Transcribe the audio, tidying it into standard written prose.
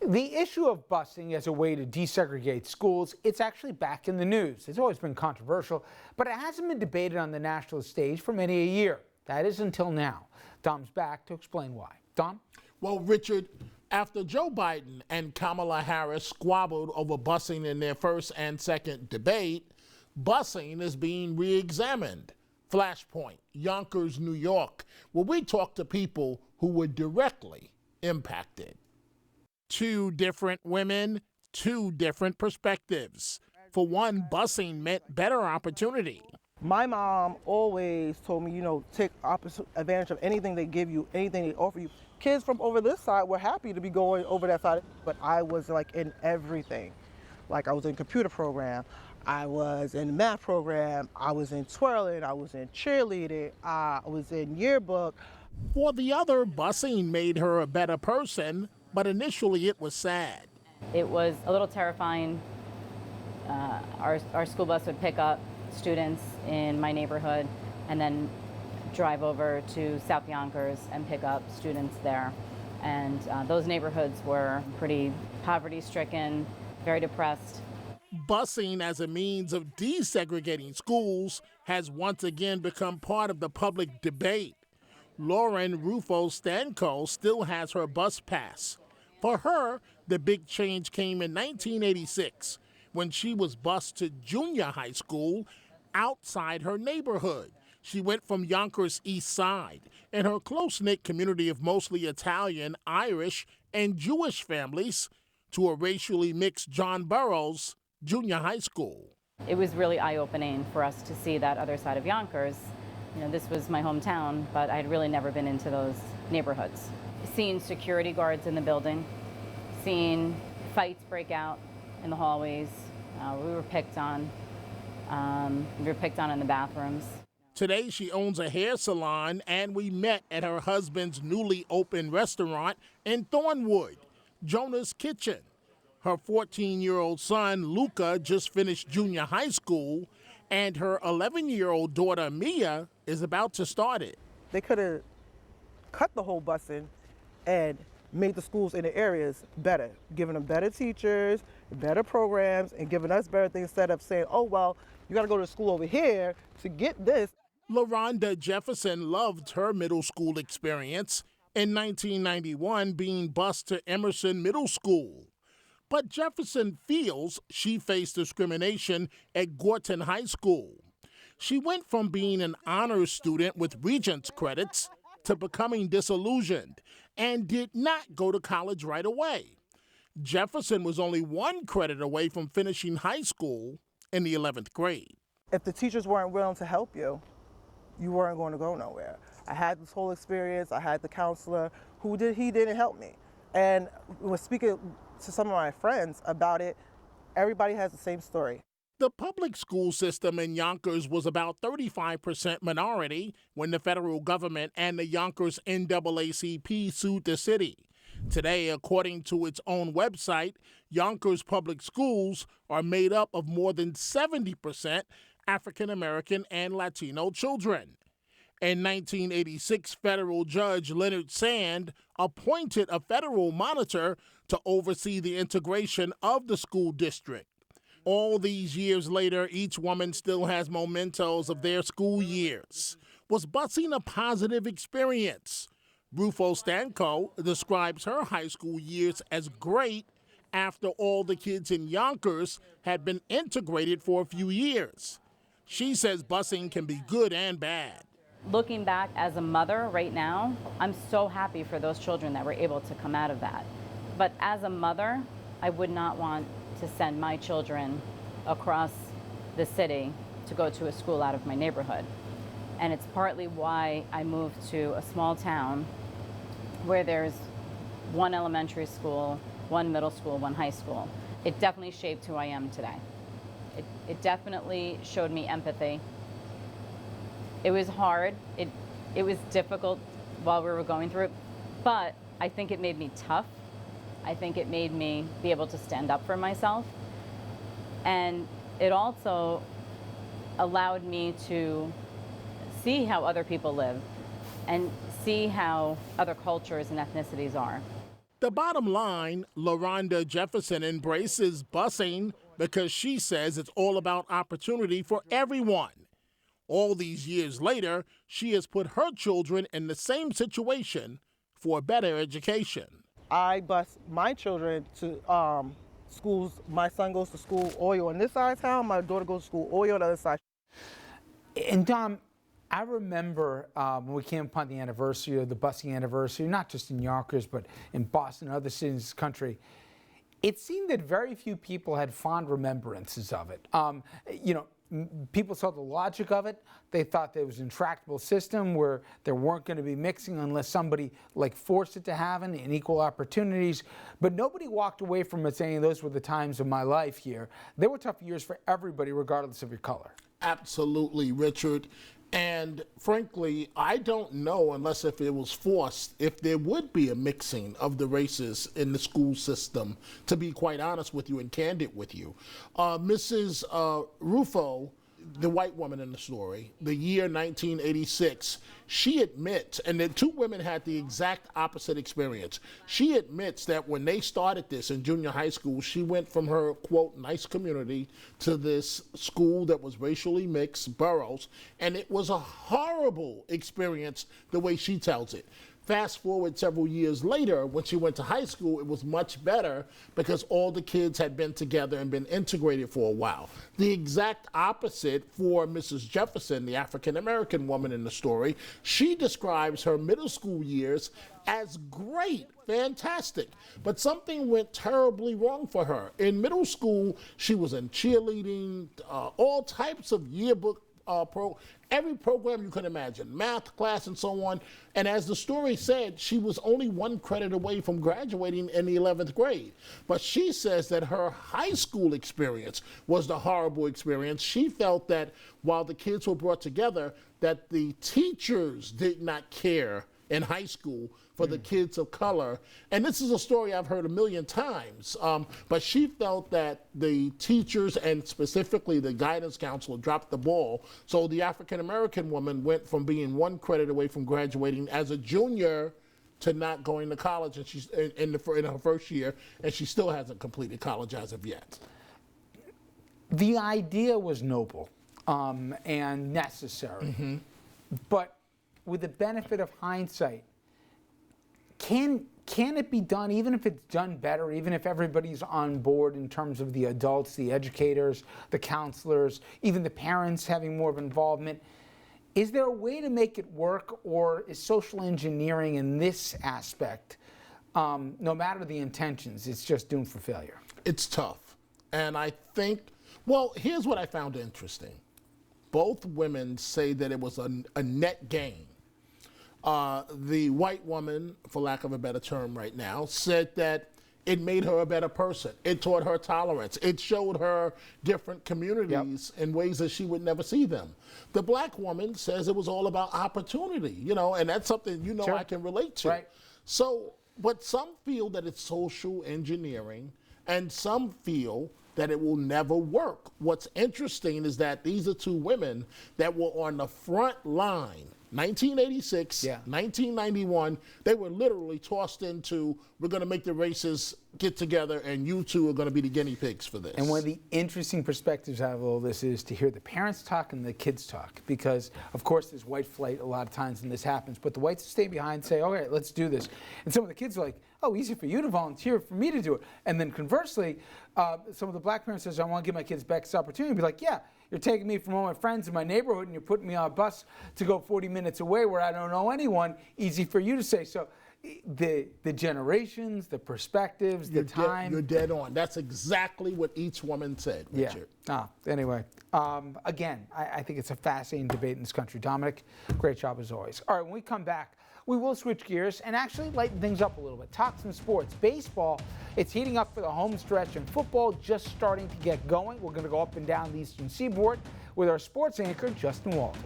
The issue of busing as a way to desegregate schools, it's actually back in the news. It's always been controversial, but it hasn't been debated on the national stage for many a year. That is until now. Dom's back to explain why. Dom? Well, Richard, after Joe Biden and Kamala Harris squabbled over busing in their first and second debate, busing is being re-examined. Flashpoint, Yonkers, New York, where we talked to people who were directly impacted. Two different women, two different perspectives. For one, busing meant better opportunity. My mom always told me, take advantage of anything they give you, anything they offer you. Kids from over this side were happy to be going over that side, but I was like in everything. Like I was in computer program, I was in math program, I was in twirling, I was in cheerleading, I was in yearbook. For the other, busing made her a better person, but initially it was sad. It was a little terrifying. Our school bus would pick up students in my neighborhood and then drive over to South Yonkers and pick up students there. And those neighborhoods were pretty poverty-stricken, very depressed. Busing as a means of desegregating schools has once again become part of the public debate. Lauren Rufo-Stanko still has her bus pass. For her, the big change came in 1986 when she was bused to junior high school outside her neighborhood. She went from Yonkers' east side and her close-knit community of mostly Italian, Irish, and Jewish families to a racially mixed John Burroughs Junior High School. It was really eye-opening for us to see that other side of Yonkers. This was my hometown, but I'd really never been into those neighborhoods. Seeing security guards in the building, seeing fights break out in the hallways. We were picked on. We were picked on in the bathrooms. Today, she owns a hair salon, and we met at her husband's newly opened restaurant in Thornwood, Jonah's Kitchen. Her 14-year-old son, Luca, just finished junior high school, and her 11-year-old daughter, Mia, is about to start it. They could have cut the whole busing and made the schools in the areas better, giving them better teachers, better programs, and giving us better things instead of saying, oh, well, you got to go to school over here to get this. LaRonda Jefferson loved her middle school experience, in 1991 being bused to Emerson Middle School. But Jefferson feels she faced discrimination at Gorton High School. She went from being an honors student with Regents credits to becoming disillusioned and did not go to college right away. Jefferson was only one credit away from finishing high school in the 11th grade. If the teachers weren't willing to help you, you weren't going to go nowhere. I had this whole experience. I had the counselor he didn't help me. And was speaking to some of my friends about it. Everybody has the same story. The public school system in Yonkers was about 35% minority when the federal government and the Yonkers NAACP sued the city. Today, according to its own website, Yonkers public schools are made up of more than 70% African American and Latino children. In 1986, federal judge Leonard Sand appointed a federal monitor to oversee the integration of the school district. All these years later, each woman still has mementos of their school years. Was busing a positive experience? Rufo-Stanko describes her high school years as great after all the kids in Yonkers had been integrated for a few years. She says busing can be good and bad. Looking back as a mother right now, I'm so happy for those children that were able to come out of that. But as a mother, I would not want to send my children across the city to go to a school out of my neighborhood. And it's partly why I moved to a small town where there's one elementary school, one middle school, one high school. It definitely shaped who I am today. It definitely showed me empathy. It was hard. It was difficult while we were going through it, but I think it made me tough. I think it made me be able to stand up for myself. And it also allowed me to see how other people live and see how other cultures and ethnicities are. The bottom line, LaRonda Jefferson embraces busing because she says it's all about opportunity for everyone. All these years later, she has put her children in the same situation for a better education. I bus my children to schools. My son goes to school Oyo on this side of town. My daughter goes to school Oyo on the other side. And Dom, I remember when we came upon the anniversary of the busing anniversary, not just in Yonkers, but in Boston and other cities in this country, it seemed that very few people had fond remembrances of it. People saw the logic of it. They thought there was an intractable system where there weren't going to be mixing unless somebody forced it to happen in equal opportunities. But nobody walked away from it saying those were the times of my life here. They were tough years for everybody, regardless of your color. Absolutely, Richard. And frankly, I don't know, unless if it was forced, if there would be a mixing of the races in the school system, to be quite honest with you and candid with you. Mrs. Rufo, the white woman in the story, the year 1986, she admits, and the two women had the exact opposite experience. She admits that when they started this in junior high school, she went from her, quote, nice community to this school that was racially mixed, boroughs, and it was a horrible experience the way she tells it. Fast forward several years later, when she went to high school, it was much better because all the kids had been together and been integrated for a while. The exact opposite for Mrs. Jefferson, the African-American woman in the story. She describes her middle school years as great, fantastic, but something went terribly wrong for her. In middle school, she was in cheerleading, all types of yearbook every program you can imagine, math class and so on. And as the story said, she was only 1 credit away from graduating in the 11th grade. But she says that her high school experience was the horrible experience. She felt that while the kids were brought together, that the teachers did not care in high school for the kids of color. And this is a story I've heard a million times, but she felt that the teachers and specifically the guidance counselor dropped the ball. So the African-American woman went from being 1 credit away from graduating as a junior to not going to college, and she's in her first year, and she still hasn't completed college as of yet. The idea was noble and necessary, but with the benefit of hindsight, can it be done, even if it's done better, even if everybody's on board in terms of the adults, the educators, the counselors, even the parents having more of involvement? Is there a way to make it work, or is social engineering in this aspect, no matter the intentions, it's just doomed for failure? It's tough. And I think, well, here's what I found interesting. Both women say that it was a net gain. The white woman, for lack of a better term right now, said that it made her a better person. It taught her tolerance. It showed her different communities in ways that she would never see them. The black woman says it was all about opportunity, and that's something, Sure. I can relate to. Right. So, but some feel that it's social engineering, and some feel that it will never work. What's interesting is that these are two women that were on the front line. 1986, 1991, they were literally tossed into, we're going to make the races get together and you two are going to be the guinea pigs for this. And one of the interesting perspectives out of all this is to hear the parents talk and the kids talk, because of course there's white flight a lot of times when this happens, but the whites stay behind and say, all right, let's do this. And some of the kids are like, oh, easy for you to volunteer, for me to do it. And then conversely, some of the black parents says, I want to give my kids back this opportunity. Be like, yeah, you're taking me from all my friends in my neighborhood and you're putting me on a bus to go 40 minutes away where I don't know anyone. Easy for you to say. So the generations, the perspectives, the time. You're dead on. That's exactly what each woman said, Richard. Yeah. Anyway, again, I think it's a fascinating debate in this country. Dominic, great job as always. All right, when we come back, we will switch gears and actually lighten things up a little bit. Talk some sports. Baseball, it's heating up for the home stretch, and football just starting to get going. We're going to go up and down the Eastern Seaboard with our sports anchor, Justin Walters.